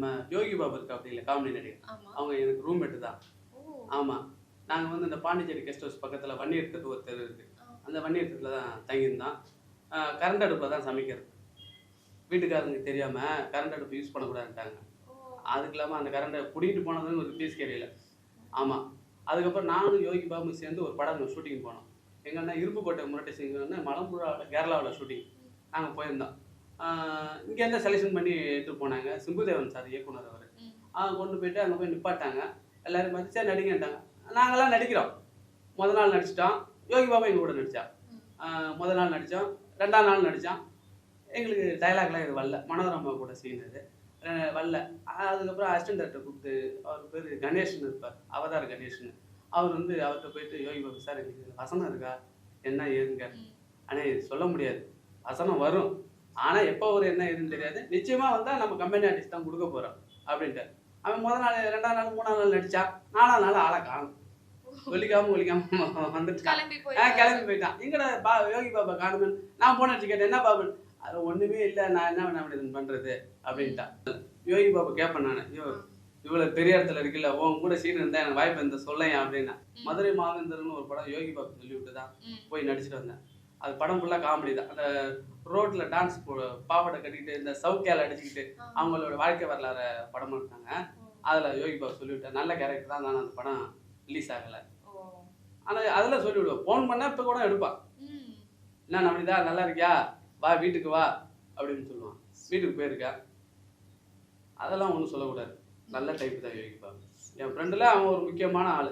நம்ம யோகி பாபு இருக்கா அப்படி இல்லை காமெடி நடிகர், ஆமா. அவங்க எனக்கு ரூம்மேட்டு தான். ஓ! ஆமா. நாங்க வந்து இந்த பாண்டிச்சேரி கெஸ்ட் ஹவுஸ் பக்கத்துல வன்னியர் தெரு ஒரு தெரு இருக்கு. அந்த வன்னியர் தெருல தான் தங்கியிருந்தோம். கரண்ட் அடுப்புல தான் சமைக்கிறது. வீட்டுக்காரங்களுக்கு தெரியாம கரண்ட் அடுப்பு யூஸ் பண்ணக்கூடாதுன்ட்டாங்க. ஓ! அதுக்கு இல்லாம அந்த கரண்ட்ட புடிங்கிட்டு போனதுன்னு ஒரு பீஸ் தெரியல. ஆமா. அதுக்கப்புறம் நானும் யோகி பாபுவும் சேர்ந்து ஒரு படம் ஷூட்டிங் போனோம். எங்கன்னா இரும்புக்கோட்டை முரட்டு சிங்கம்னு மலம்புழாவில் கேரளாவில் ஷூட்டிங். நாங்க போயிருந்தோம். இங்கேருந்து செலெக்ஷன் பண்ணி எடுத்துட்டு போனாங்க. சிம்புதேவன் சார் இயக்குனர் அவரு. கொண்டு போயிட்டு அங்கே போய் நிப்பாட்டாங்க. எல்லாரும் பார்த்து சரி நடிங்கன்ட்டாங்க. நாங்களாம் நடிக்கிறோம். முதல் நாள் நடிச்சிட்டோம். யோகி பாபா எங்க கூட நடிச்சான். முதல் நாள் நடித்தோம். 2ஆம் நாள் நடித்தோம். எங்களுக்கு டயலாக்லாம் இது வரல. மனோரமா கூட சீன் அது வரல. அதுக்கப்புறம் அசிஸ்டன்ட் டேரக்டர் கூப்பிட்டு, அவர் பேர் கணேஷ்னு இருப்பார், அவதார் கணேஷ்னு. அவர் வந்து அவர்கிட்ட போயிட்டு யோகி பாபு சார் எனக்கு வசனம் இருக்கா என்ன ஏதுங்க? ஆனால் இது சொல்ல முடியாது, வசனம் வரும், ஆனால் எப்போ வரும் என்ன ஏதுன்னு தெரியாது, நிச்சயமாக வந்தால் நம்ம கம்பெனி ஆர்டிஸ்ட் தான் கொடுக்க போகிறோம் அப்படின்ட்டு. அவன் முதல் நாள் 2ஆம் நாள் 3ஆம் நாள் நடித்தான். 4ஆம் நாள் ஆளை காணும். ஒலிக்காம வந்துட்டு கிளம்பி போயிட்டான். எங்கடா யோகி பாபா காணுமே. நான் போன கேட்டேன் என்ன பாபு? அது ஒண்ணுமே இல்லை, நான் என்ன பண்ண பண்றது அப்படின்ட்டான். யோகி பாபு கேட்பேன் நான், இவ்வளவு பெரிய இடத்துல இருக்குல்ல, உன் கூட சீன் இருந்தா எனக்கு வாய்ப்பு இருந்த சொல்லேன் அப்படின்னா. மதுரை மாவேந்தர்னு ஒரு படம் யோகி பாபு சொல்லி விட்டு தான் போய் நடிச்சுட்டு வந்தேன். அது படம் ஃபுல்லா காமெடி தான். அந்த ரோட்ல டான்ஸ் பாவாடை கட்டிக்கிட்டு இந்த சவுக்கியால அடிச்சுக்கிட்டு அவங்களோட வாழ்க்கை வரலாறு படம் எடுத்தாங்க. அதுல யோகி பாபு சொல்லிவிட்டேன். நல்ல கேரக்டர் தான், அந்த படம் ரிலீஸ் ஆகலை. ஆனால் அதில் சொல்லிவிடுவோம். ஃபோன் பண்ணால் இப்போ கூட எடுப்பான். என்ன நம்பிதா நல்லா இருக்கியா, வா வீட்டுக்கு வா அப்படின்னு சொல்லுவான். வீட்டுக்கு போயிருக்கா, அதெல்லாம் ஒன்றும் சொல்லக்கூடாது. நல்ல டைப் தான் யோகி பாபு. என் ஃப்ரெண்டில் அவன் ஒரு முக்கியமான ஆள்.